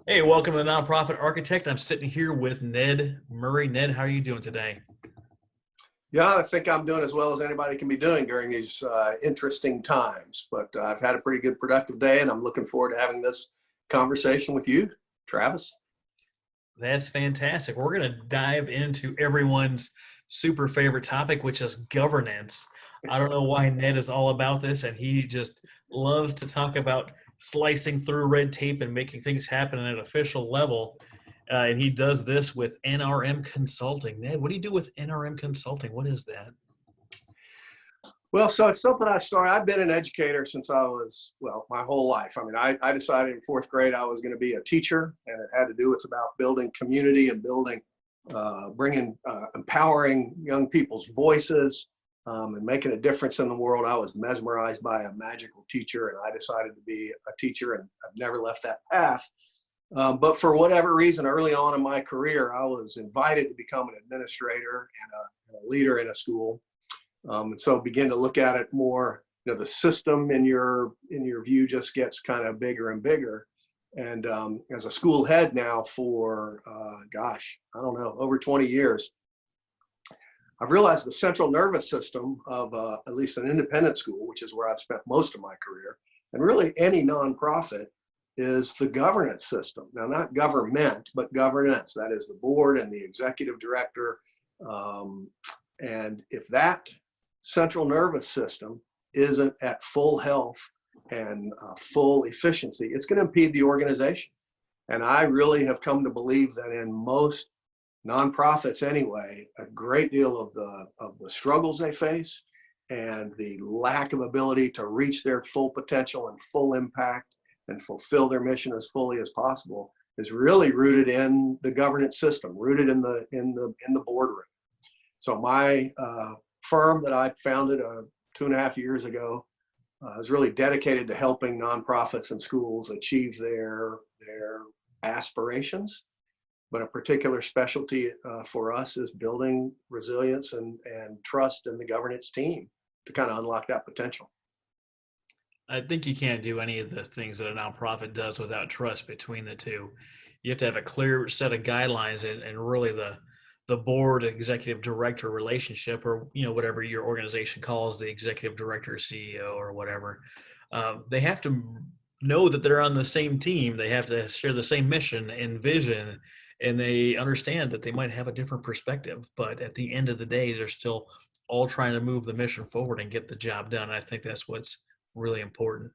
Hey, welcome to the Nonprofit Architect. I'm sitting here with Ned Murray. Ned, how are you doing today? Yeah, I think I'm doing as well as anybody can be doing during these interesting times. But I've had a pretty good productive day, and I'm looking forward to having this conversation with you, Travis. That's fantastic. We're going to dive into everyone's super favorite topic, which is governance. I don't know why Ned is all about this, and he just loves to talk about slicing through red tape and making things happen at an official level. And he does this with NRM Consulting. Ned, what do you do with NRM Consulting? What is that? Well, so it's something I started. I've been an educator since I was, well, my whole life. I mean, I decided in fourth grade I was going to be a teacher, and it had to do with about building community and building, empowering young people's voices and making a difference in the world. I was mesmerized by a magical teacher, and I decided to be a teacher, and I've never left that path. But for whatever reason, early on in my career, I was invited to become an administrator and a leader in a school. And so begin to look at it more, the system in your view just gets kind of bigger and bigger. And as a school head now for, I don't know, over 20 years, I've realized the central nervous system of at least an independent school, which is where I've spent most of my career, and really any nonprofit, is the governance system. Now, not government, but governance. That is the board and the executive director. And if that central nervous system isn't at full health and full efficiency, it's going to impede the organization. And I really have come to believe that in most nonprofits anyway, a great deal of the struggles they face and the lack of ability to reach their full potential and full impact and fulfill their mission as fully as possible is really rooted in the governance system, rooted in the boardroom. So my firm that I founded 2.5 years ago is really dedicated to helping nonprofits and schools achieve their aspirations. But a particular specialty for us is building resilience and trust in the governance team to kind of unlock that potential. I think you can't do any of the things that a nonprofit does without trust between the two. You have to have a clear set of guidelines and really the board executive director relationship, or whatever your organization calls the executive director, CEO, or whatever. They have to know that they're on the same team. They have to share the same mission and vision, and they understand that they might have a different perspective, but at the end of the day, they're still all trying to move the mission forward and get the job done. I think that's what's really important.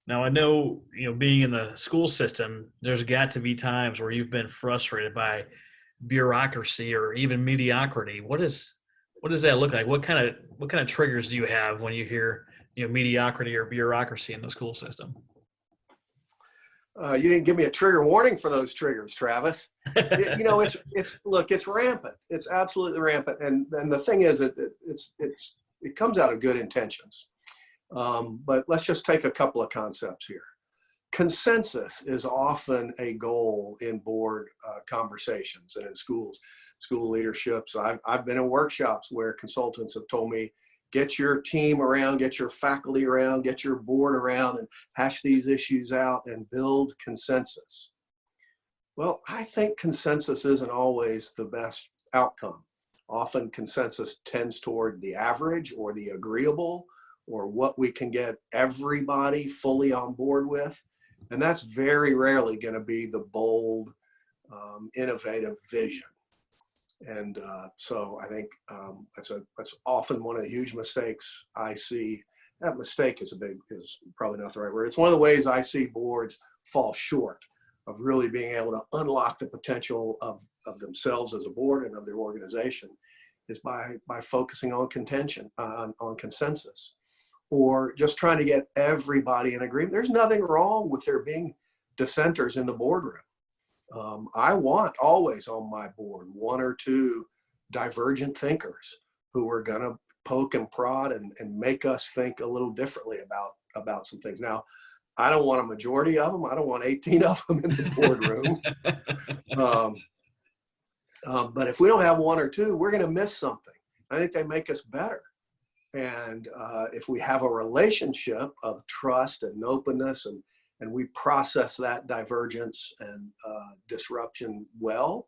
Now, I know, being in the school system, there's got to be times where you've been frustrated by bureaucracy or even mediocrity. What does that look like? What kind of triggers do you have when you hear, mediocrity or bureaucracy in the school system? You didn't give me a trigger warning for those triggers, Travis. It's rampant. It's absolutely rampant. And the thing is, it comes out of good intentions. But let's just take a couple of concepts here. Consensus is often a goal in board conversations and in school leaderships. I've been in workshops where consultants have told me, get your team around, get your faculty around, get your board around, and hash these issues out and build consensus. Well, I think consensus isn't always the best outcome. Often consensus tends toward the average or the agreeable, or what we can get everybody fully on board with. And that's very rarely going to be the bold, innovative vision. And so I think that's often one of the huge mistakes I see. That mistake is probably not the right word. It's one of the ways I see boards fall short of really being able to unlock the potential of themselves as a board and of their organization, is by focusing on on consensus, or just trying to get everybody in agreement. There's nothing wrong with there being dissenters in the boardroom. I want always on my board one or two divergent thinkers who are going to poke and prod and make us think a little differently about some things. Now, I don't want a majority of them. I don't want 18 of them in the boardroom. But if we don't have one or two, we're going to miss something. I think they make us better. And if we have a relationship of trust and openness and we process that divergence and disruption well,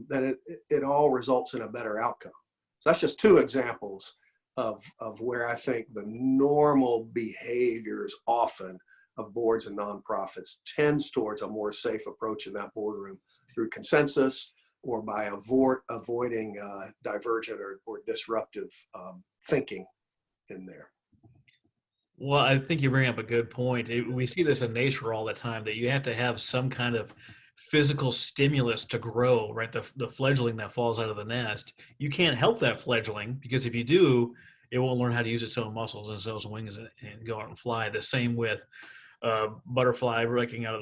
then it all results in a better outcome. So that's just two examples of where I think the normal behaviors often of boards and nonprofits tends towards a more safe approach in that boardroom through consensus or by avoiding divergent or disruptive thinking in there. Well, I think you bring up a good point. We see this in nature all the time that you have to have some kind of physical stimulus to grow, right? The fledgling that falls out of the nest. You can't help that fledgling because if you do, it won't learn how to use its own muscles and its own wings and go out and fly. The same with butterfly breaking out of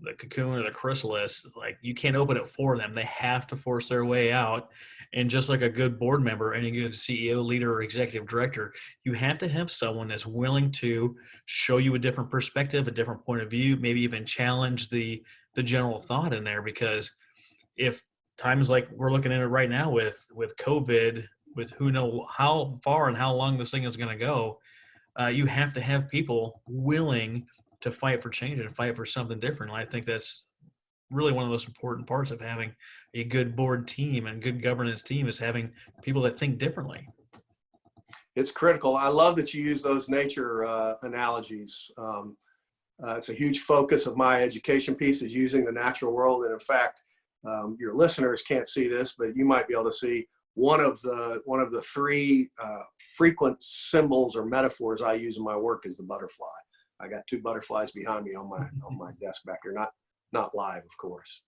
the cocoon or the chrysalis. Like you can't open it for them. They have to force their way out. And just like a good board member, any good CEO, leader, or executive director, you have to have someone that's willing to show you a different perspective, a different point of view, maybe even challenge the general thought in there. Because if times like we're looking at it right now with COVID, with who know how far and how long this thing is going to go, you have to have people willing to fight for change and fight for something different. And I think that's really one of the most important parts of having a good board team and good governance team is having people that think differently. It's critical. I love that you use those nature analogies. It's a huge focus of my education piece is using the natural world. And in fact, your listeners can't see this, but you might be able to see one of the three frequent symbols or metaphors I use in my work is the butterfly. I got two butterflies behind me on my desk back there, not live, of course.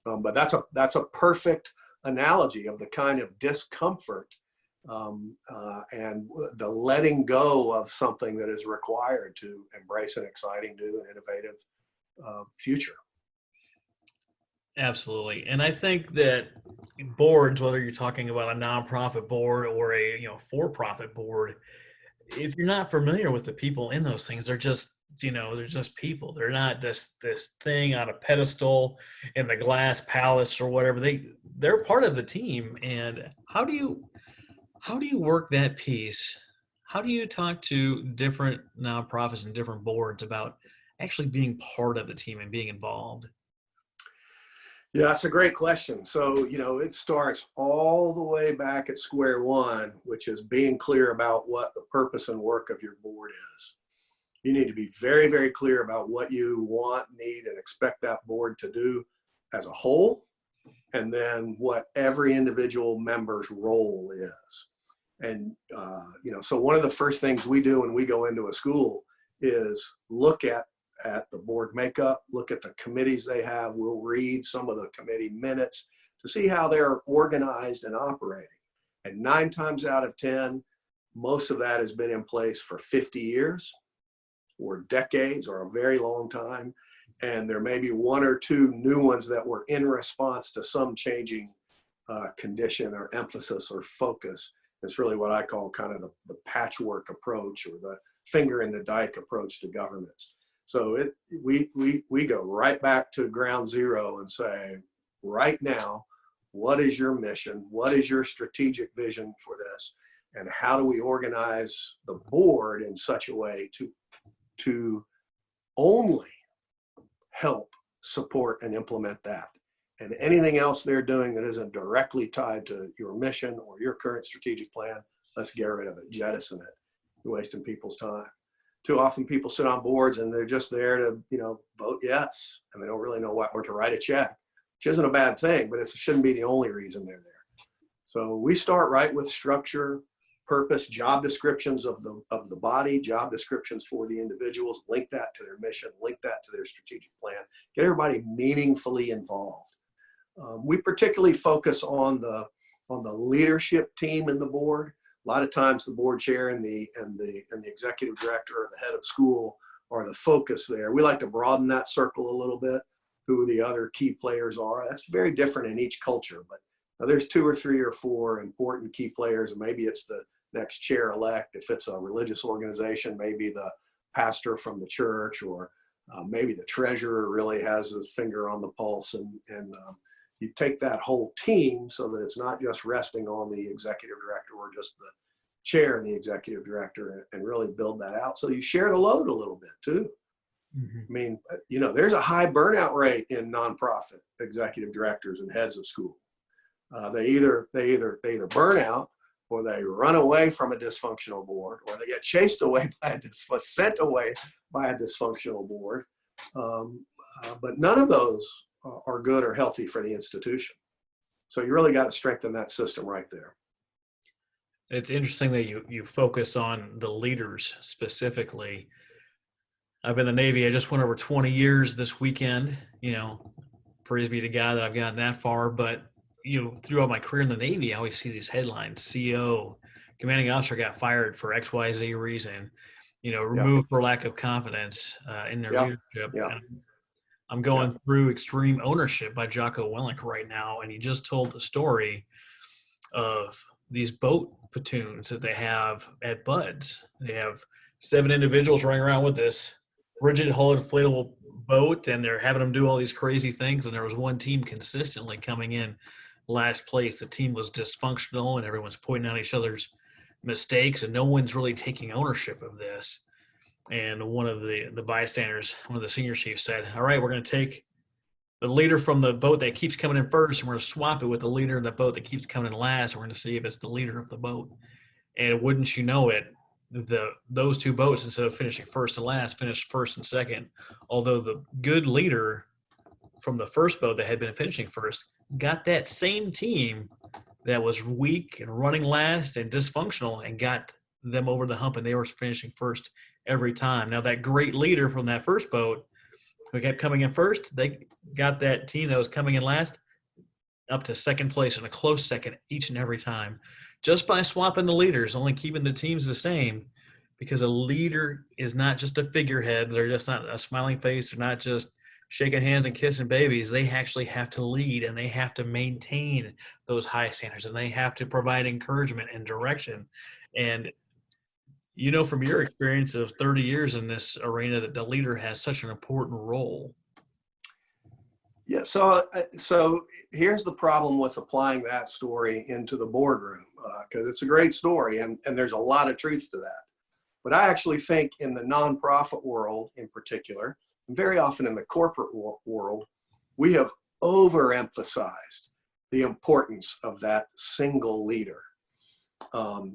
But that's a perfect analogy of the kind of discomfort and the letting go of something that is required to embrace an exciting, new, and innovative future. Absolutely. And I think that boards, whether you're talking about a nonprofit board or a for-profit board, if you're not familiar with the people in those things, they're just they're just people. They're not this thing on a pedestal in the glass palace or whatever. They're part of the team. And how do you work that piece? How do you talk to different nonprofits and different boards about actually being part of the team and being involved? Yeah, that's a great question. So, it starts all the way back at square one, which is being clear about what the purpose and work of your board is. You need to be very, very clear about what you want, need, and expect that board to do as a whole, and then what every individual member's role is. And, so one of the first things we do when we go into a school is look at the board makeup, look at the committees they have. We'll read some of the committee minutes to see how they're organized and operating. And 9 times out of 10, most of that has been in place for 50 years or decades or a very long time. And there may be 1 or 2 new ones that were in response to some changing condition or emphasis or focus. It's really what I call kind of the patchwork approach or the finger in the dike approach to governance. So we go right back to ground zero and say, right now, what is your mission? What is your strategic vision for this? And how do we organize the board in such a way to only help support and implement that? And anything else they're doing that isn't directly tied to your mission or your current strategic plan, let's get rid of it, jettison it. You're wasting people's time. Too often people sit on boards and they're just there to, vote yes, and they don't really know what, or to write a check, which isn't a bad thing, but it shouldn't be the only reason they're there. So we start right with structure, purpose, job descriptions of the body, job descriptions for the individuals, link that to their mission, link that to their strategic plan, get everybody meaningfully involved. We particularly focus on the leadership team in the board. A lot of times the board chair and the executive director or the head of school are the focus there. We like to broaden that circle a little bit, who the other key players are. That's very different in each culture, but there's 2 or 3 or 4 important key players, and maybe it's the next chair-elect. If it's a religious organization, maybe the pastor from the church, or maybe the treasurer really has his finger on the pulse, and you take that whole team so that it's not just resting on the executive director or just the chair and the executive director, and really build that out. So you share the load a little bit too. Mhm. I mean, there's a high burnout rate in nonprofit executive directors and heads of school. They either burn out, or they run away from a dysfunctional board, or they get chased away sent away by a dysfunctional board. But none of those are good or healthy for the institution. So you really got to strengthen that system right there. It's interesting that you focus on the leaders specifically. I've been in the Navy. I just went over 20 years this weekend. Praise be to God that I've gotten that far. But throughout my career in the Navy, I always see these headlines: CO, commanding officer got fired for XYZ reason. Yeah, Removed for lack of confidence in their yeah, leadership. yeah, And I'm yeah. going through Extreme Ownership by Jocko Willink right now, and he just told the story of these boat platoons that they have at Buds. They have 7 individuals running around with this rigid hull inflatable boat, and they're having them do all these crazy things. And there was one team consistently coming in last place. The team was dysfunctional, and everyone's pointing out each other's mistakes, and no one's really taking ownership of this. And one of the bystanders, one of the senior chiefs said, "All right, we're going to take the leader from the boat that keeps coming in first, and we're going to swap it with the leader of the boat that keeps coming in last. We're going to see if it's the leader of the boat." And wouldn't you know it, those two boats, instead of finishing first and last, finished first and second. Although the good leader from the first boat that had been finishing first got that same team that was weak and running last and dysfunctional and got them over the hump, and they were finishing first every time. Now, that great leader from that first boat who kept coming in first, they got that team that was coming in last up to second place in a close second each and every time, just by swapping the leaders, only keeping the teams the same. Because a leader is not just a figurehead. They're just not a smiling face. They're not just shaking hands and kissing babies. They actually have to lead, and they have to maintain those high standards, and they have to provide encouragement and direction. And from your experience of 30 years in this arena, that the leader has such an important role. Yeah. So here's the problem with applying that story into the boardroom, because it's a great story, and there's a lot of truth to that. But I actually think in the nonprofit world in particular, and very often in the corporate world, we have overemphasized the importance of that single leader.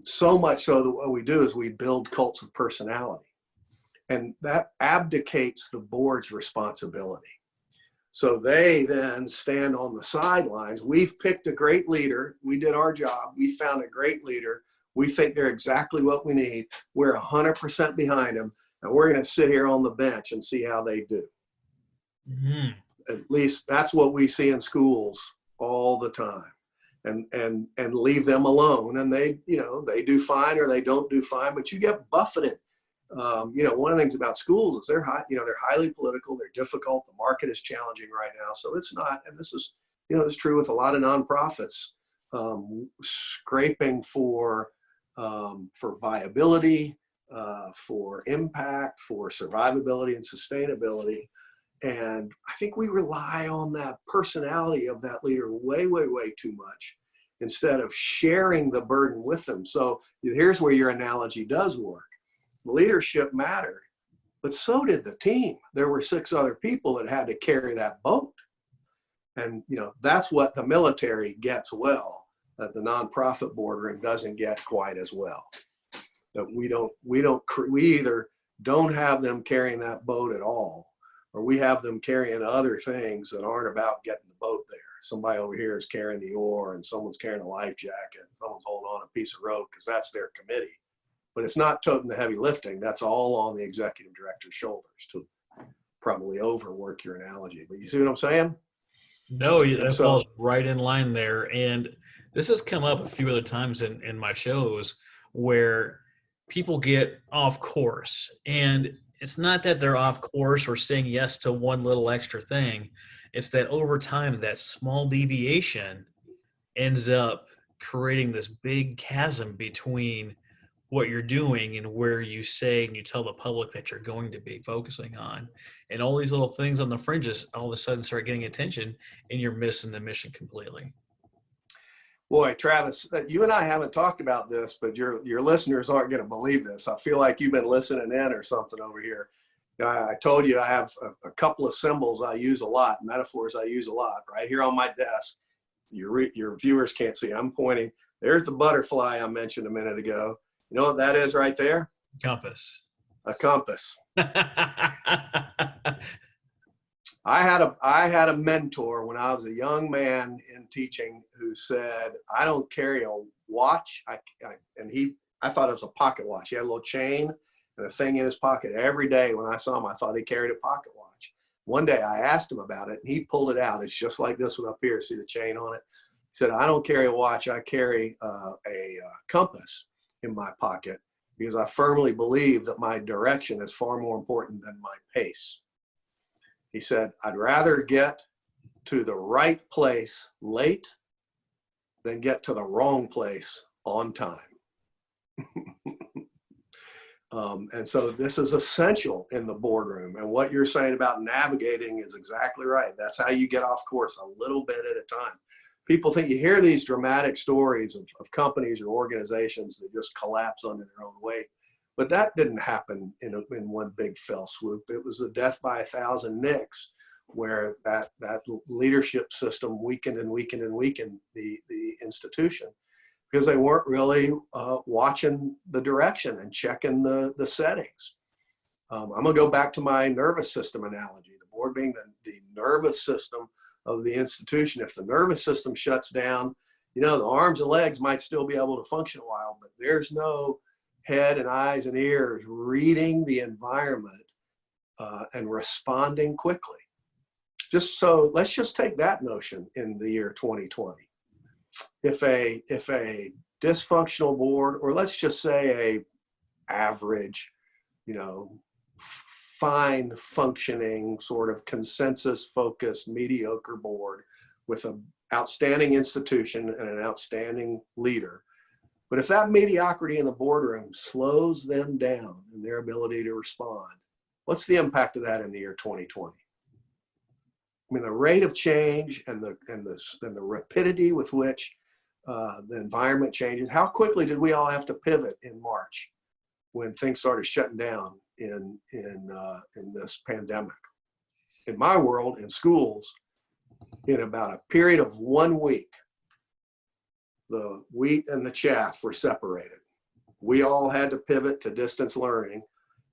So much so that what we do is we build cults of personality, and that abdicates the board's responsibility. So they then stand on the sidelines. We've picked a great leader. We did our job. We found a great leader. We think they're exactly what we need. We're 100% behind them, and we're going to sit here on the bench and see how they do. Mm-hmm. At least that's what we see in schools all the time, and leave them alone. And they do fine or they don't do fine, but you get buffeted. One of the things about schools is they're highly political, they're difficult. The market is challenging right now. So it's not, and this is, it's true with a lot of nonprofits, scraping for viability, for impact, for survivability and sustainability. And I think we rely on that personality of that leader way, way, way too much, instead of sharing the burden with them. So here's where your analogy does work. Leadership mattered, but so did the team. There were 6 other people that had to carry that boat. And, that's what the military gets well, that the nonprofit boardroom doesn't get quite as well. That we either don't have them carrying that boat at all, or we have them carrying other things that aren't about getting the boat there. Somebody over here is carrying the oar, and someone's carrying a life jacket, and someone's holding on a piece of rope because that's their committee. But it's not toting the heavy lifting. That's all on the executive director's shoulders, to probably overwork your analogy. But you see what I'm saying? No, And that so, falls right in line there. And this has come up a few other times in my shows where people get off course. And it's not that they're off course or saying yes to one little extra thing. It's that over time, that small deviation ends up creating this big chasm between what you're doing and where you say and you tell the public that you're going to be focusing on. And all these little things on the fringes all of a sudden start getting attention, and you're missing the mission completely. boy, Travis, you and I haven't talked about this, but your listeners aren't going to believe this. I feel like you've been listening in or something over here. I told you I have a couple of symbols I use a lot, metaphors I use a lot, right here on my desk. Your viewers can't see. I'm pointing. There's the butterfly I mentioned a minute ago. You know what that is right there? Compass. A compass. I had a mentor when I was a young man in teaching who said, "I don't carry a watch." I thought it was a pocket watch. He had a little chain and a thing in his pocket. Every day when I saw him, I thought he carried a pocket watch. One day I asked him about it, and he pulled it out. It's just like this one up here. See the chain on it? He said, "I don't carry a watch. I carry a compass in my pocket because I firmly believe that my direction is far more important than my pace." He said, "I'd rather get to the right place late than get to the wrong place on time." And so this is essential in the boardroom. And what you're saying about navigating is exactly right. That's how you get off course, a little bit at a time. People think you hear these dramatic stories of companies or organizations that just collapse under their own weight. But that didn't happen in one big fell swoop. It was a death by 1,000 nicks, where that leadership system weakened and weakened and weakened the institution because they weren't really watching the direction and checking the settings. I'm going to go back to my nervous system analogy, the board being the nervous system of the institution. If the nervous system shuts down, the arms and legs might still be able to function a while, but there's no head and eyes and ears reading the environment and responding quickly. Let's just take that notion in the year 2020. If a dysfunctional board, or let's just say a average, fine functioning sort of consensus focused mediocre board with an outstanding institution and an outstanding leader, but if that mediocrity in the boardroom slows them down in their ability to respond, what's the impact of that in the year 2020? I mean, the rate of change and the rapidity with which the environment changes. How quickly did we all have to pivot in March when things started shutting down in this pandemic? In my world, in schools, in about a period of 1 week, the wheat and the chaff were separated. We all had to pivot to distance learning,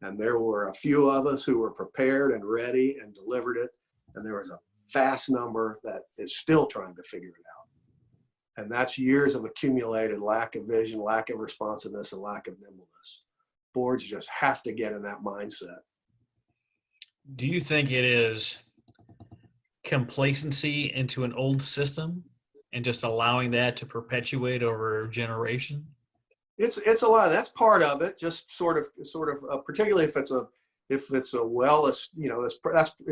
and there were a few of us who were prepared and ready and delivered it, and there was a vast number that is still trying to figure it out. And that's years of accumulated lack of vision, lack of responsiveness, and lack of nimbleness. Boards just have to get in that mindset. Do you think it is complacency into an old system and just allowing that to perpetuate over a generation? It's a lot of that's part of it. Just sort of particularly if it's a it's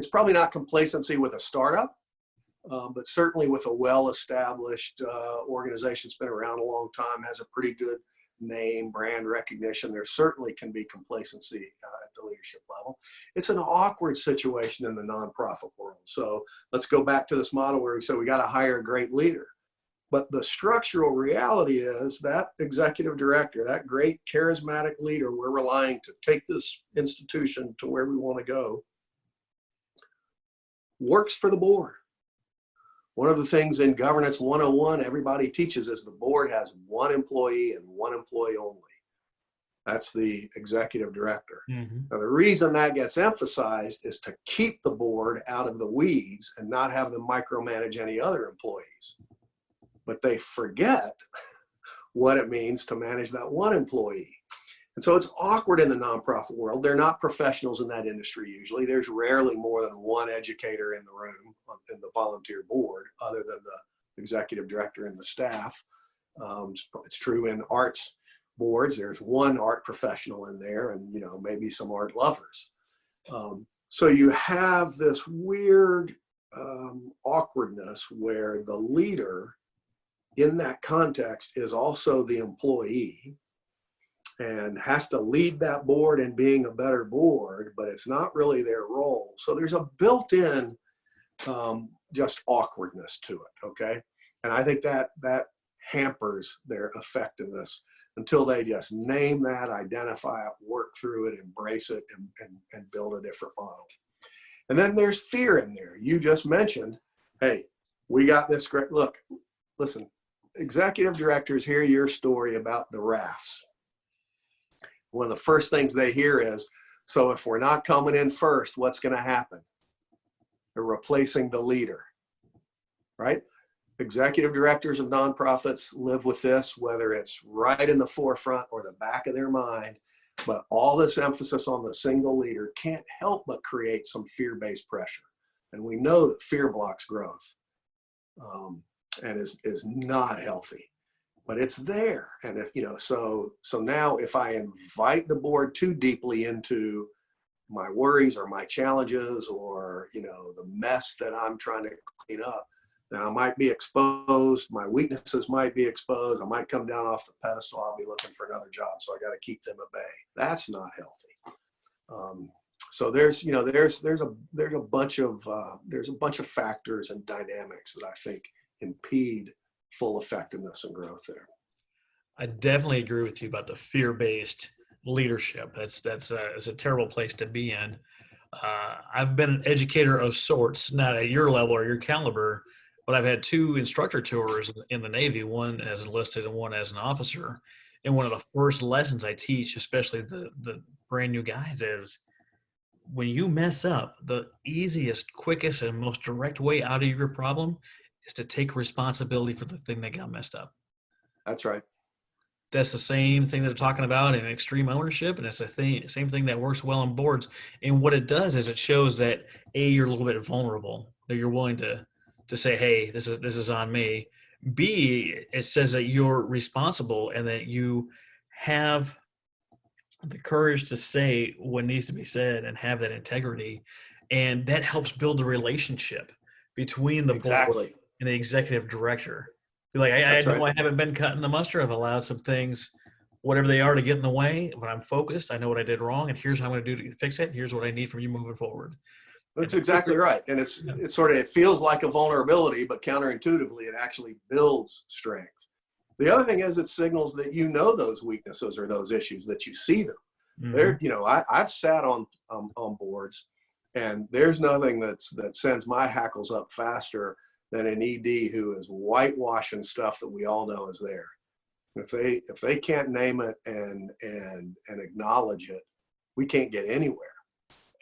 probably not complacency with a startup, but certainly with a well-established organization that's been around a long time, has a pretty good name, brand recognition. There certainly can be complacency at the leadership level. It's an awkward situation in the nonprofit world. So let's go back to this model where we said we got to hire a great leader. But the structural reality is that executive director, that great charismatic leader we're relying to take this institution to where we want to go, works for the board. One of the things in Governance 101 everybody teaches is the board has one employee and one employee only. That's the executive director. Mm-hmm. Now, the reason that gets emphasized is to keep the board out of the weeds and not have them micromanage any other employees. But they forget what it means to manage that one employee. And so it's awkward in the nonprofit world. They're not professionals in that industry usually. There's rarely more than one educator in the room in the volunteer board other than the executive director and the staff. It's true in arts boards. There's one art professional in there and maybe some art lovers. So you have this weird awkwardness where the leader in that context is also the employee and has to lead that board in being a better board, but it's not really their role. So there's a built-in just awkwardness to it, okay? And I think that hampers their effectiveness. until they just name that, identify it, work through it, embrace it, and build a different model. And then there's fear in there. You just mentioned, hey, we got this great, look, listen, executive directors hear your story about the rafts. One of the first things they hear is, so if we're not coming in first, what's going to happen? They're replacing the leader, right? Executive directors of nonprofits live with this, whether it's right in the forefront or the back of their mind. But all this emphasis on the single leader can't help but create some fear-based pressure. And we know that fear blocks growth and is not healthy. But it's there. And if, you know, so now if I invite the board too deeply into my worries or my challenges or, you know, the mess that I'm trying to clean up, then I might be exposed. My weaknesses might be exposed. I might come down off the pedestal. I'll be looking for another job. So I got to keep them at bay. That's not healthy. So there's, you know, there's a bunch of factors and dynamics that I think impede full effectiveness and growth there. I definitely agree with you about the fear-based leadership. It's a terrible place to be in. I've been an educator of sorts, not at your level or your caliber, but I've had 2 instructor tours in the Navy, one as enlisted and one as an officer. And one of the first lessons I teach, especially the brand new guys, is when you mess up, the easiest, quickest, and most direct way out of your problem is to take responsibility for the thing that got messed up. That's right. That's the same thing that they're talking about in extreme ownership, and it's the same thing that works well on boards. And what it does is it shows that A, you're a little bit vulnerable, that you're willing to say, hey, this is on me. B, it says that you're responsible and that you have the courage to say what needs to be said and have that integrity. And that helps build the relationship between the board and the executive director. Like, I know I haven't been cutting the mustard. I've allowed some things, whatever they are, to get in the way, but I'm focused. I know what I did wrong, and here's how I'm going to do to fix it. And here's what I need from you moving forward. That's exactly right. And it's sort of, it feels like a vulnerability, but counterintuitively, it actually builds strength. The other thing is it signals that you know those weaknesses or those issues, that you see them. Mm-hmm. There, you know, I've sat on boards, and there's nothing that sends my hackles up faster than an ED who is whitewashing stuff that we all know is there. If they can't name it and acknowledge it, we can't get anywhere.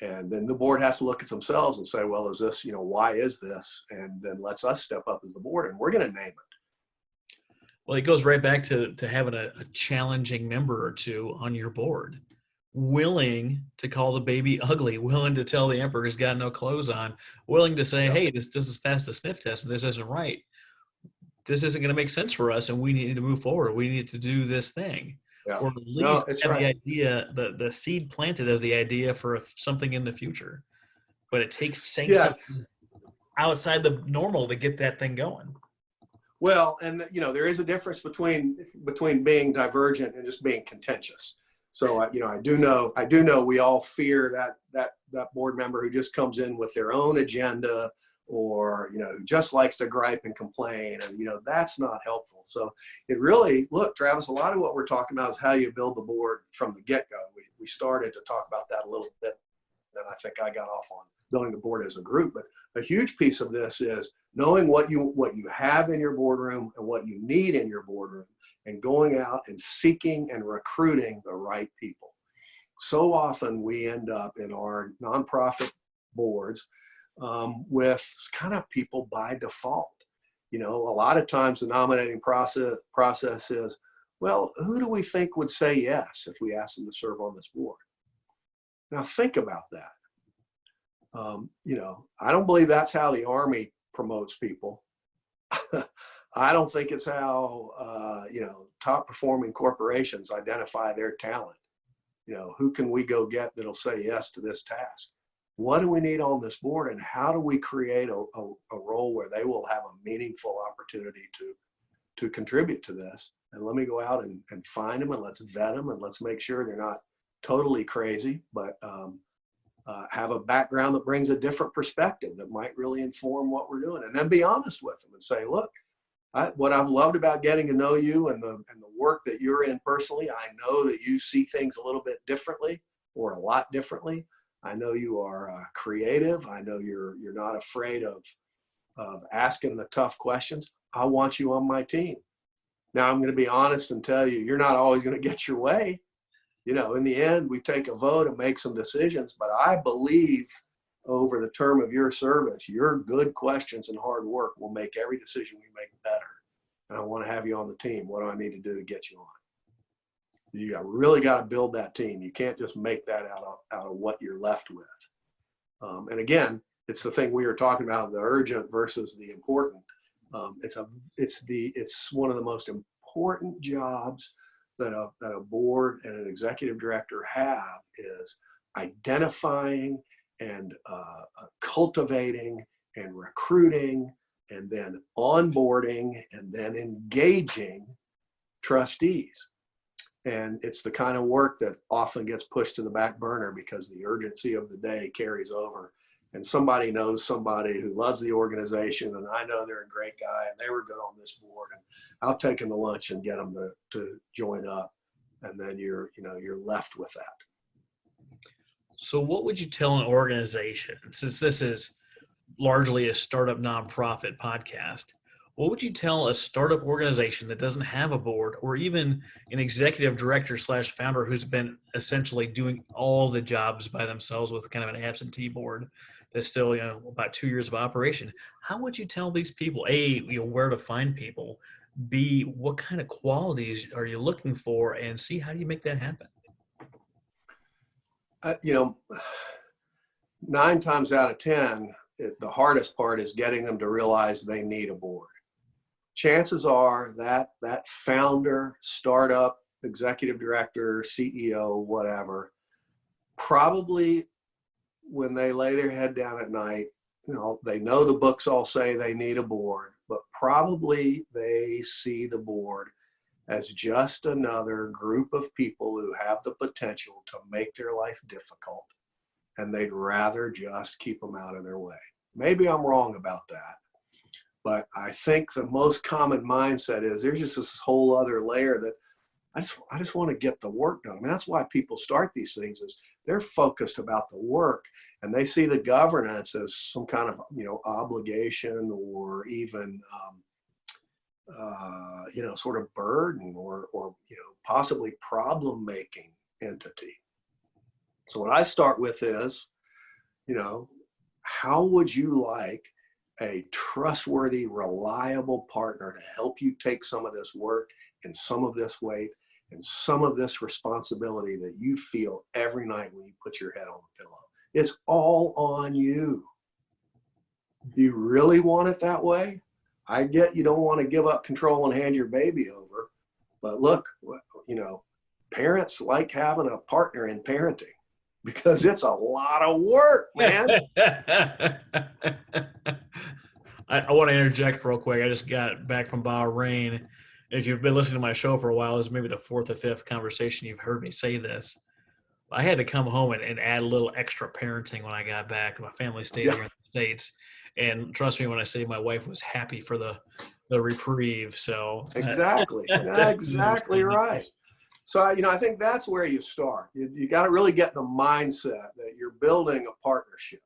And then the board has to look at themselves and say, well, is this, you know, why is this? And then lets us step up as the board, and we're going to name it. Well, it goes right back to having a challenging member or two on your board, willing to call the baby ugly, willing to tell the emperor he's got no clothes on, willing to say, hey, this is past the sniff test and this isn't right. This isn't going to make sense for us, and we need to move forward. We need to do this thing. Yeah. Or at least have the idea, the seed planted of the idea for something in the future. But it takes saying something outside the normal to get that thing going. Well, and you know, there is a difference between being divergent and just being contentious. So you know, I do know we all fear that board member who just comes in with their own agenda, or, you know, who just likes to gripe and complain, and, you know, that's not helpful. So it really, look, Travis, a lot of what we're talking about is how you build the board from the get-go. We started to talk about that a little bit, then I think I got off on building the board as a group. But a huge piece of this is knowing what you have in your boardroom and what you need in your boardroom, and going out and seeking and recruiting the right people. So often we end up in our nonprofit boards with kind of people by default. You know, a lot of times the nominating process is, well, who do we think would say yes if we asked them to serve on this board? Now think about that. You know, I don't believe that's how the Army promotes people. I don't think it's how, you know, top performing corporations identify their talent. You know, who can we go get that'll say yes to this task? What do we need on this board, and how do we create a role where they will have a meaningful opportunity to contribute to this? And let me go out and find them, and let's vet them, and let's make sure they're not totally crazy, but have a background that brings a different perspective that might really inform what we're doing. And then be honest with them and say, look, What I've loved about getting to know you and the work that you're in personally, I know that you see things a little bit differently or a lot differently. I know you are creative. I know you're not afraid of asking the tough questions. I want you on my team. Now I'm going to be honest and tell you, you're not always going to get your way. You know, in the end, we take a vote and make some decisions, but I believe over the term of your service, your good questions and hard work will make every decision we make better. And I want to have you on the team. What do I need to do to get you on? Really got to build that team. You can't just make that out of what you're left with. And again, it's the thing we were talking about, the urgent versus the important. It's one of the most important jobs that a board and an executive director have, is identifying and cultivating and recruiting and then onboarding and then engaging trustees. And it's the kind of work that often gets pushed to the back burner because the urgency of the day carries over. And somebody knows somebody who loves the organization, and I know they're a great guy and they were good on this board, and I'll take them to lunch and get them to join up. And then you're left with that. So what would you tell an organization, since this is largely a startup nonprofit podcast, what would you tell a startup organization that doesn't have a board, or even an executive director / founder who's been essentially doing all the jobs by themselves with kind of an absentee board that's still, about 2 years of operation? How would you tell these people, A, where to find people, B, what kind of qualities are you looking for, and C, how do you make that happen? 9 times out of 10, the hardest part is getting them to realize they need a board. Chances are that founder, startup, executive director, CEO, whatever, probably when they lay their head down at night, they know the books all say they need a board, but probably they see the board as just another group of people who have the potential to make their life difficult, and they'd rather just keep them out of their way. Maybe I'm wrong about that, but I think the most common mindset is there's just this whole other layer that I just want to get the work done. I mean, that's why people start these things, is they're focused about the work, and they see the governance as some kind of obligation, or even sort of burden, or possibly problem-making entity. So what I start with is, how would you like a trustworthy, reliable partner to help you take some of this work and some of this weight and some of this responsibility that you feel every night when you put your head on the pillow? It's all on you. Do you really want it that way? I get you don't want to give up control and hand your baby over, but look, parents like having a partner in parenting, because it's a lot of work, man. I want to interject real quick. I just got back from Bahrain. If you've been listening to my show for a while, this is maybe the 4th or 5th conversation you've heard me say this. I had to come home and add a little extra parenting when I got back. My family stayed here in the States. And trust me when I say my wife was happy for the reprieve. So exactly right. So, I think that's where you start. You got to really get the mindset that you're building a partnership.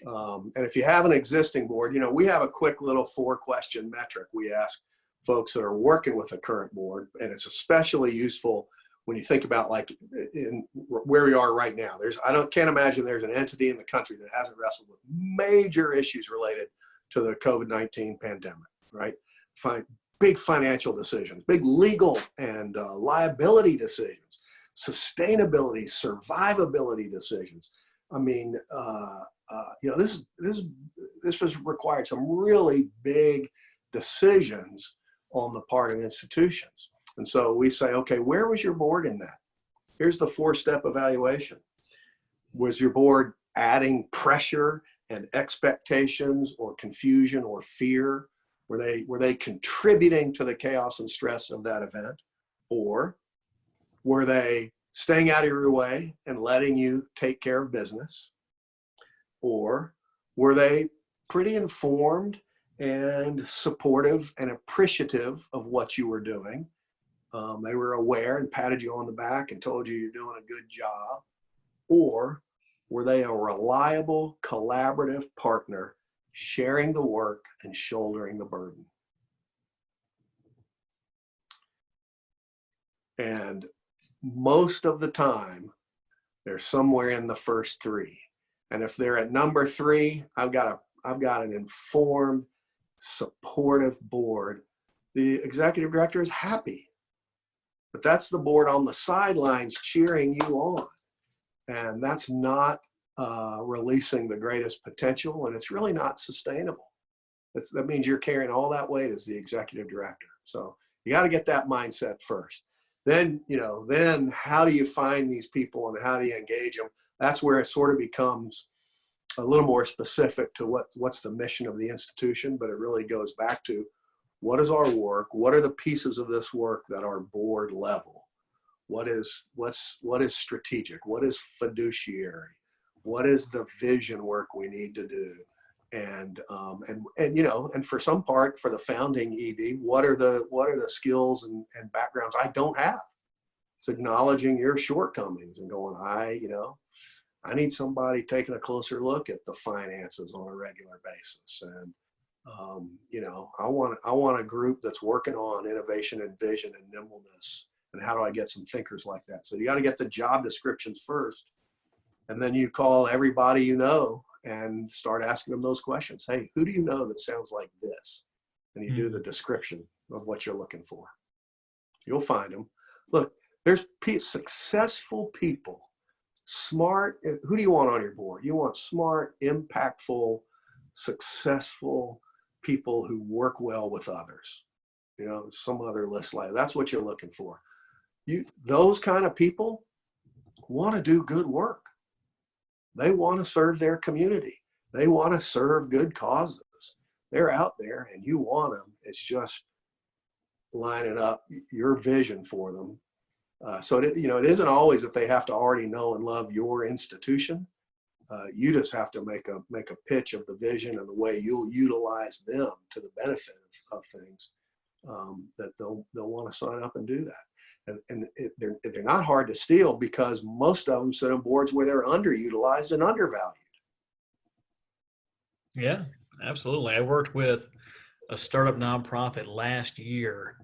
And if you have an existing board, we have a quick little 4-question metric we ask folks that are working with a current board. And it's especially useful when you think about like in where we are right now. Can't imagine there's an entity in the country that hasn't wrestled with major issues related to the COVID-19 pandemic, right? Big financial decisions, big legal and liability decisions, sustainability, survivability decisions. I mean, this has required some really big decisions on the part of institutions. And so we say, okay, where was your board in that? Here's the 4-step evaluation. Was your board adding pressure and expectations or confusion or fear? Were they contributing to the chaos and stress of that event? Or were they staying out of your way and letting you take care of business? Or were they pretty informed and supportive and appreciative of what you were doing. They were aware and patted you on the back and told you you're doing a good job? Or were they a reliable, collaborative partner, sharing the work and shouldering the burden? And most of the time, they're somewhere in the first three. And if they're at number three, I've got an informed, supportive board. The executive director is happy, but that's the board on the sidelines cheering you on. And that's not releasing the greatest potential, and it's really not sustainable. That means you're carrying all that weight as the executive director. So you got to get that mindset first. Then, then how do you find these people and how do you engage them? That's where it sort of becomes a little more specific to what's the mission of the institution, but it really goes back to what is our work? What are the pieces of this work that are board level? What is strategic? What is fiduciary? What is the vision work we need to do? And for some part, for the founding ED, what are the skills and backgrounds I don't have? It's acknowledging your shortcomings and going, I need somebody taking a closer look at the finances on a regular basis. And I want a group that's working on innovation and vision and nimbleness. And how do I get some thinkers like that? So you got to get the job descriptions first. And then you call everybody you know and start asking them those questions. Hey, who do you know that sounds like this? And you do the description of what you're looking for. You'll find them. Look, there's successful people, smart. Who do you want on your board? You want smart, impactful, successful people who work well with others. Some other list like that's what you're looking for. Those kind of people want to do good work. They want to serve their community. They want to serve good causes. They're out there and you want them. It's just lining up your vision for them. So it isn't always that they have to already know and love your institution. You just have to make a pitch of the vision and the way you'll utilize them to the benefit of things, that they'll want to sign up and do that. And they're not hard to steal because most of them sit on boards where they're underutilized and undervalued. Yeah, absolutely. I worked with a startup nonprofit last year,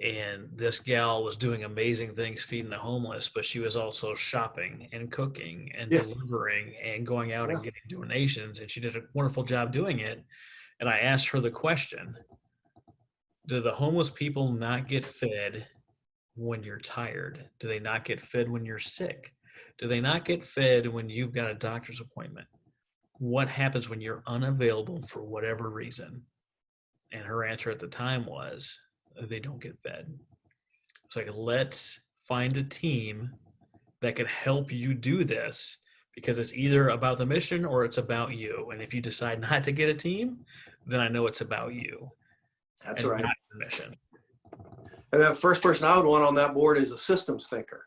and this gal was doing amazing things feeding the homeless, but she was also shopping and cooking and delivering and going out and getting donations, and she did a wonderful job doing it. And I asked her the question, do the homeless people not get fed when you're tired? Do they not get fed when you're sick? Do they not get fed when you've got a doctor's appointment? What happens when you're unavailable for whatever reason? And her answer at the time was, they don't get fed. It's like, let's find a team that can help you do this, because it's either about the mission or it's about you. And if you decide not to get a team, then I know it's about you. That's right. Not the mission. And the first person I would want on that board is a systems thinker.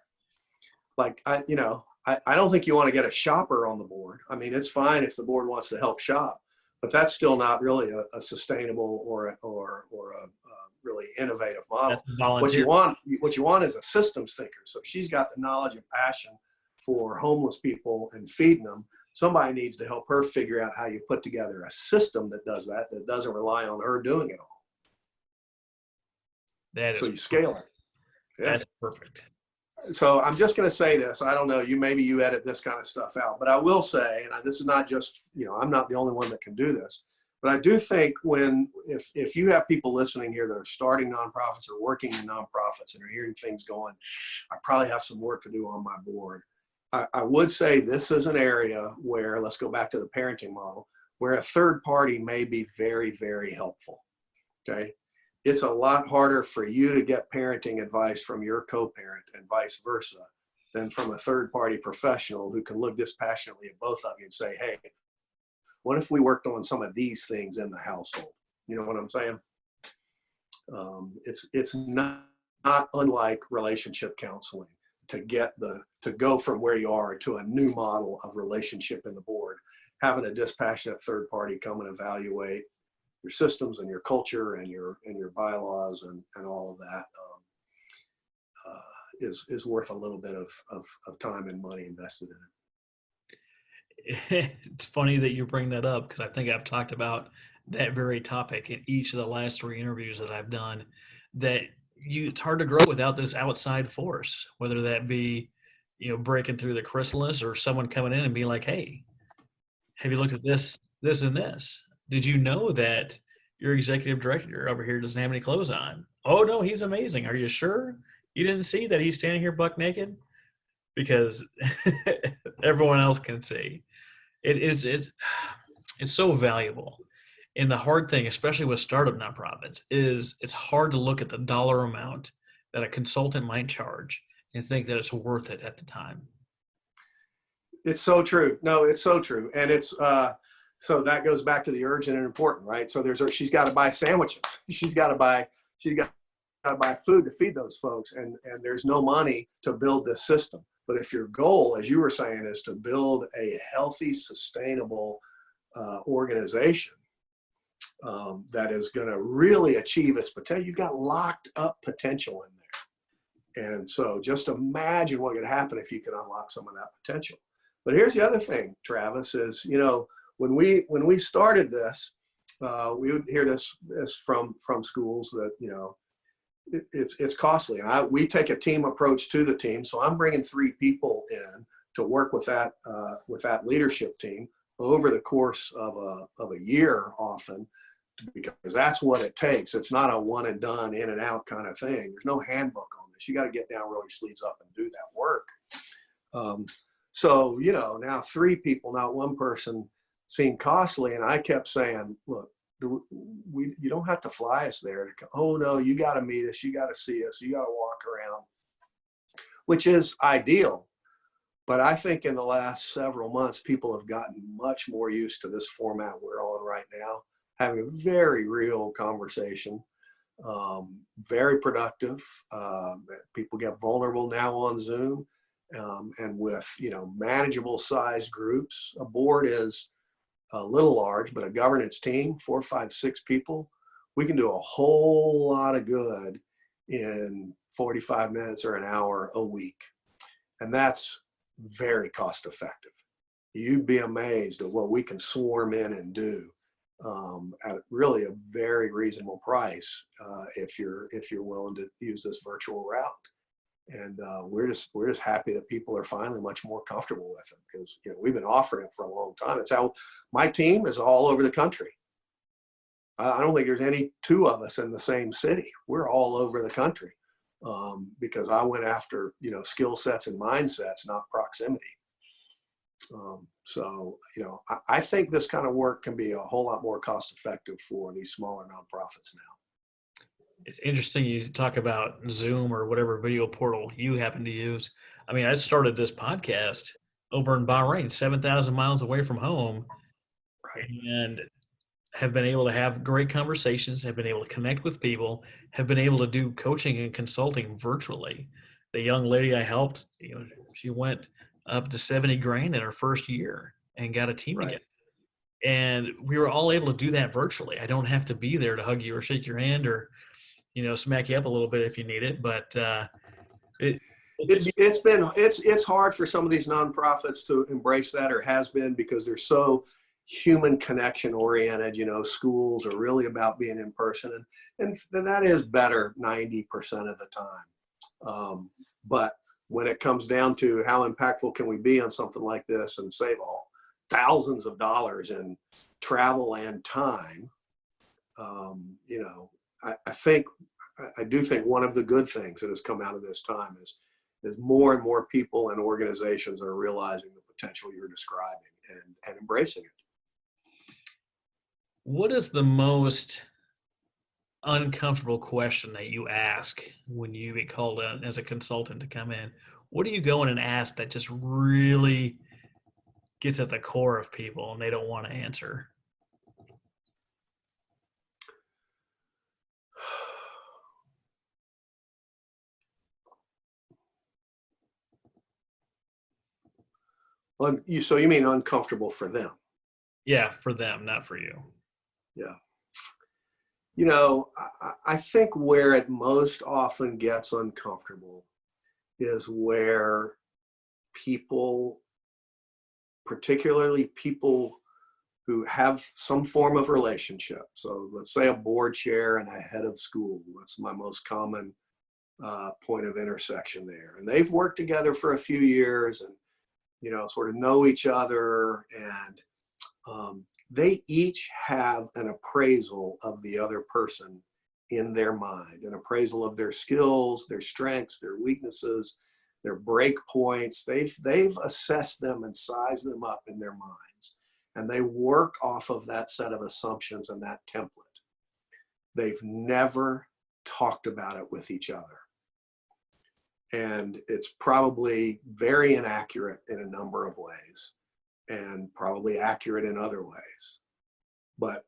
Like, I don't think you want to get a shopper on the board. I mean, it's fine if the board wants to help shop, but that's still not really a sustainable or a really innovative model. What you want is a systems thinker. So if she's got the knowledge and passion for homeless people and feeding them, somebody needs to help her figure out how you put together a system that does that doesn't rely on her doing it all. So you scale it. Yeah. That's perfect. So I'm just going to say this. I don't know, maybe you edit this kind of stuff out, but I will say, and this is not just, I'm not the only one that can do this, but I do think if you have people listening here that are starting nonprofits or working in nonprofits and are hearing things going, I probably have some work to do on my board. I would say this is an area where, let's go back to the parenting model, where a third party may be very, very helpful. Okay. It's a lot harder for you to get parenting advice from your co-parent and vice versa than from a third-party professional who can look dispassionately at both of you and say, hey, what if we worked on some of these things in the household? You know what I'm saying? It's not unlike relationship counseling to go from where you are to a new model of relationship in the board, having a dispassionate third party come and evaluate systems and your culture and your bylaws and all of that is worth a little bit of time and money invested in it. It's funny that you bring that up because I think I've talked about that very topic in each of the last 3 interviews that I've done. That it's hard to grow without this outside force, whether that be, breaking through the chrysalis or someone coming in and being like, "Hey, have you looked at this, this, and this? Did you know that your executive director over here doesn't have any clothes on? Oh no, he's amazing. Are you sure you didn't see that he's standing here buck naked?" Because everyone else can see. It's so valuable. And the hard thing, especially with startup nonprofits, is it's hard to look at the dollar amount that a consultant might charge and think that it's worth it at the time. It's so true. No, it's so true. And it's so that goes back to the urgent and important, right? So she's got to buy sandwiches. she's got to buy food to feed those folks, and there's no money to build this system. But if your goal, as you were saying, is to build a healthy, sustainable organization that is going to really achieve its potential, you've got locked up potential in there. And so just imagine what could happen if you could unlock some of that potential. But here's the other thing, Travis, is, when we started this, we would hear this from schools that, it's costly. And we take a team approach to the team. So I'm bringing 3 people in to work with that leadership team over the course of a year often, because that's what it takes. It's not a one and done, in and out kind of thing. There's no handbook on this. You got to get down, roll your sleeves up, and do that work. So, now 3 people, not 1 person, seemed costly. And I kept saying, look, you don't have to fly us there. Oh no, you got to meet us. You got to see us. You got to walk around, which is ideal. But I think in the last several months, people have gotten much more used to this format we're on right now, having a very real conversation, very productive. People get vulnerable now on Zoom, and with, manageable size groups. A board is a little large, but a governance team, 4, 5, 6 people, we can do a whole lot of good in 45 minutes or an hour a week. And that's very cost effective. You'd be amazed at what we can swarm in and do at really a very reasonable price if you're willing to use this virtual route. And we're just happy that people are finally much more comfortable with it, because we've been offering it for a long time. It's how my team is all over the country. I don't think there's any 2 of us in the same city. We're all over the country because I went after skill sets and mindsets, not proximity. So I think this kind of work can be a whole lot more cost effective for these smaller nonprofits now. It's interesting you talk about Zoom or whatever video portal you happen to use. I mean, I started this podcast over in Bahrain, 7,000 miles away from home, Right. and have been able to have great conversations, have been able to connect with people, have been able to do coaching and consulting virtually. The young lady I helped, she went up to 70 grand in her first year and got a team Right. together. And we were all able to do that virtually. I don't have to be there to hug you or shake your hand or smack you up a little bit if you need it. But it's hard for some of these nonprofits to embrace that, or has been, because they're so human connection oriented. Schools are really about being in person, and that is better 90% of the time. But when it comes down to how impactful can we be on something like this and save all thousands of dollars in travel and time, I do think one of the good things that has come out of this time is more and more people and organizations are realizing the potential you're describing and embracing it. What is the most uncomfortable question that you ask when you get called in as a consultant to come in? What do you go in and ask that just really gets at the core of people and they don't want to answer? So you mean uncomfortable for them? Yeah, for them, not for you. Yeah. I think where it most often gets uncomfortable is where people, particularly people who have some form of relationship. So let's say a board chair and a head of school. That's my most common point of intersection there. And they've worked together for a few years and, sort of know each other. And they each have an appraisal of the other person in their mind, an appraisal of their skills, their strengths, their weaknesses, their break points. They've assessed them and sized them up in their minds. And they work off of that set of assumptions and that template. They've never talked about it with each other. And it's probably very inaccurate in a number of ways and probably accurate in other ways. But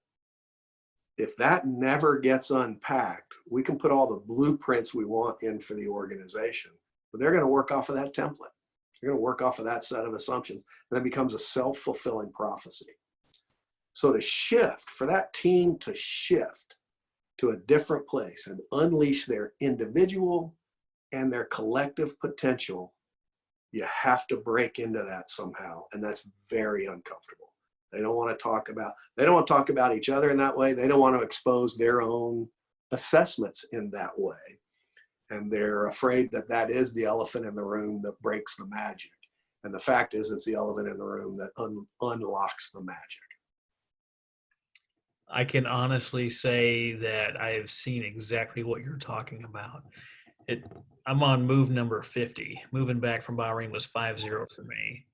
if that never gets unpacked, we can put all the blueprints we want in for the organization, but they're going to work off of that template. They're going to work off of that set of assumptions, and that becomes a self-fulfilling prophecy. So to shift, for that team to shift to a different place and unleash their individual and their collective potential, you have to break into that somehow, and that's very uncomfortable. They don't want to talk about each other in that way. They don't want to expose their own assessments in that way. And they're afraid that that is the elephant in the room that breaks the magic. And the fact is, it's the elephant in the room that unlocks the magic. I can honestly say that I have seen exactly what you're talking about. I'm on move number 50. Moving back from Bahrain was 5-0 for me,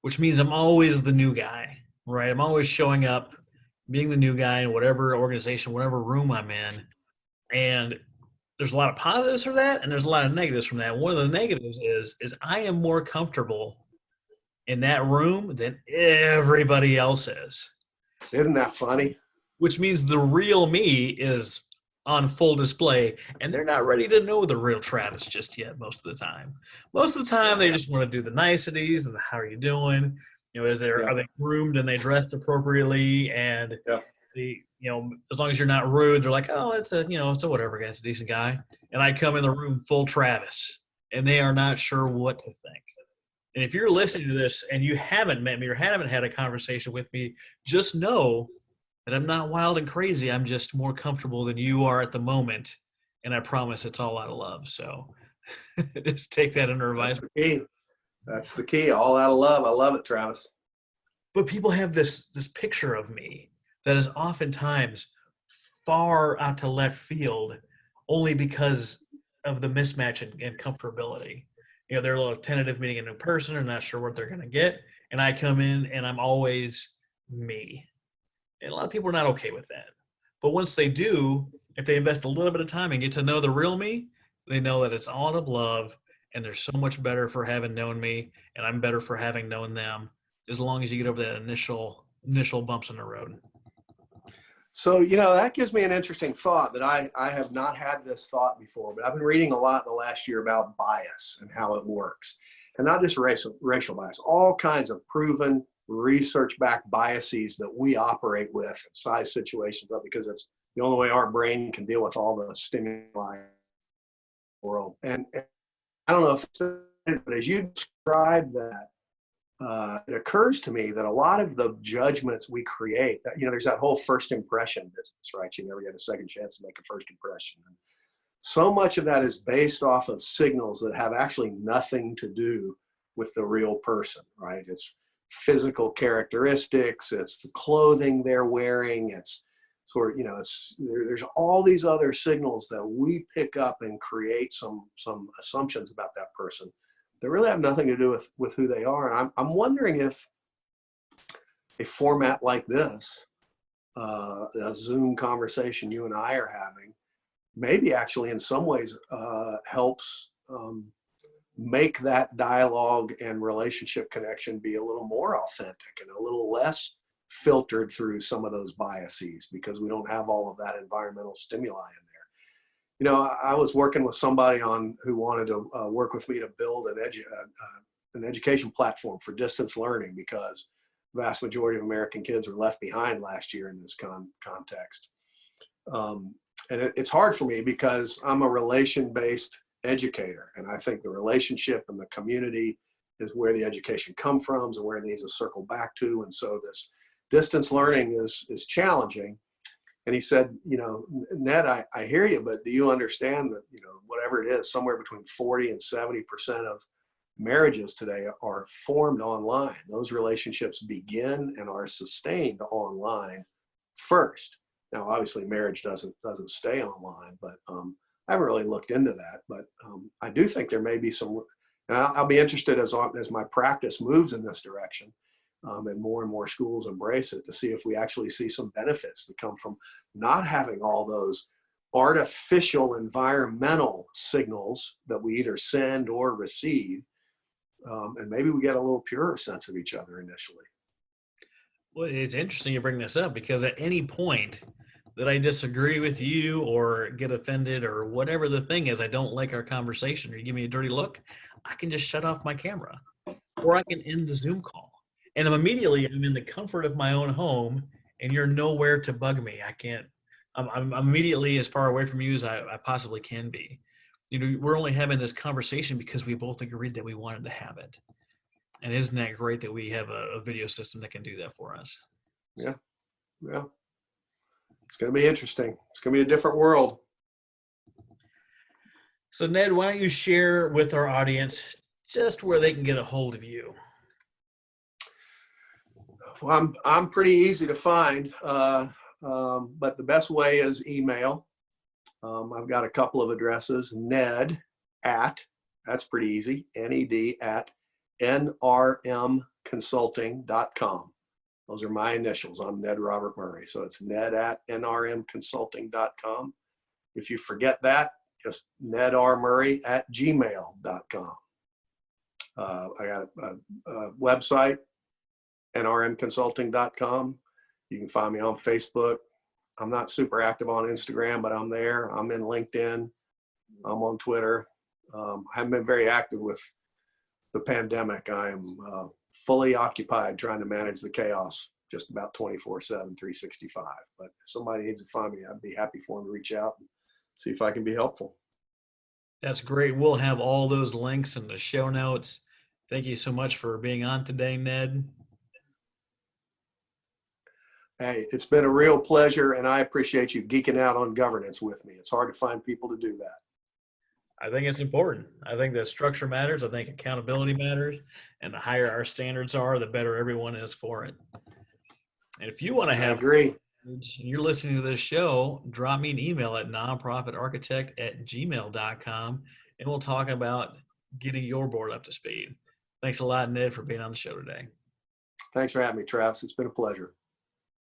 which means I'm always the new guy, right? I'm always showing up, being the new guy in whatever organization, whatever room I'm in. And there's a lot of positives from that, and there's a lot of negatives from that. One of the negatives is I am more comfortable in that room than everybody else is. Isn't that funny? Which means the real me is on full display, and they're not ready to know the real Travis just yet most of the time. Most of the time, they just want to do the niceties and the, how are you doing? Are they groomed and they dressed appropriately? And as long as you're not rude, they're like, oh, it's a whatever guy, it's a decent guy. And I come in the room full Travis, and they are not sure what to think. And if you're listening to this and you haven't met me or haven't had a conversation with me, just know that I'm not wild and crazy. I'm just more comfortable than you are at the moment. And I promise it's all out of love. So just take that under advisement. That's the key. All out of love. I love it, Travis. But people have this picture of me that is oftentimes far out to left field only because of the mismatch and comfortability. They're a little tentative meeting a new person or not sure what they're going to get. And I come in and I'm always me. And a lot of people are not okay with that. But once they do, if they invest a little bit of time and get to know the real me, they know that it's all out of love and they're so much better for having known me and I'm better for having known them as long as you get over that initial bumps in the road. So, that gives me an interesting thought that I have not had this thought before, but I've been reading a lot in the last year about bias and how it works. And not just racial bias, all kinds of proven research-backed biases that we operate with and size situations up because it's the only way our brain can deal with all the stimuli in the world. And I don't know if it's, but as you described that, it occurs to me that a lot of the judgments we create, there's that whole first impression business, right? You never get a second chance to make a first impression. And so much of that is based off of signals that have actually nothing to do with the real person, right? It's physical characteristics, it's the clothing they're wearing, it's sort of, there's all these other signals that we pick up and create some assumptions about that person that really have nothing to do with who they are. And I'm wondering if a format like this, a Zoom conversation you and I are having, maybe actually in some ways helps make that dialogue and relationship connection be a little more authentic and a little less filtered through some of those biases because we don't have all of that environmental stimuli in there. I was working with somebody who wanted to work with me to build an education platform for distance learning because the vast majority of American kids were left behind last year in this context. And it's hard for me because I'm a relation-based educator, and I think the relationship and the community is where the education comes from and where it needs to circle back to. And so this distance learning is challenging. And he said, Ned, I hear you, but do you understand that, whatever it is, somewhere between 40 and 70% of marriages today are formed online. Those relationships begin and are sustained online first. Now, obviously, marriage doesn't stay online, but I haven't really looked into that. But I do think there may be some, and I'll be interested as my practice moves in this direction, and more schools embrace it, to see if we actually see some benefits that come from not having all those artificial environmental signals that we either send or receive, and maybe we get a little purer sense of each other initially. Well, it's interesting you bring this up, because at any point that I disagree with you or get offended or whatever the thing is, I don't like our conversation, or you give me a dirty look, I can just shut off my camera, or I can end the Zoom call. And I'm in the comfort of my own home, and you're nowhere to bug me. I'm immediately as far away from you as I possibly can be. We're only having this conversation because we both agreed that we wanted to have it. And isn't that great that we have a video system that can do that for us? Yeah. Yeah. It's going to be interesting. It's going to be a different world. So Ned, why don't you share with our audience just where they can get a hold of you? Well, I'm pretty easy to find, but the best way is email. I've got a couple of addresses. Ned at, that's pretty easy, Ned at nrmconsulting.com. Those are my initials. I'm Ned Robert Murray. So it's Ned at nrmconsulting.com. If you forget that, just nedrmurray@gmail.com. I got a website, nrmconsulting.com. You can find me on Facebook. I'm not super active on Instagram, but I'm there. I'm in LinkedIn. I'm on Twitter. I haven't been very active with the pandemic. I am fully occupied trying to manage the chaos just about 24/7, 365. But if somebody needs to find me, I'd be happy for them to reach out and see if I can be helpful. That's great. We'll have all those links in the show notes. Thank you so much for being on today, Ned. Hey, it's been a real pleasure, and I appreciate you geeking out on governance with me. It's hard to find people to do that. I think it's important. I think that structure matters. I think accountability matters. And the higher our standards are, the better everyone is for it. And if you want to I have, agree. and you're listening to this show, drop me an email at nonprofitarchitect@gmail.com, and we'll talk about getting your board up to speed. Thanks a lot, Ned, for being on the show today. Thanks for having me, Travis. It's been a pleasure.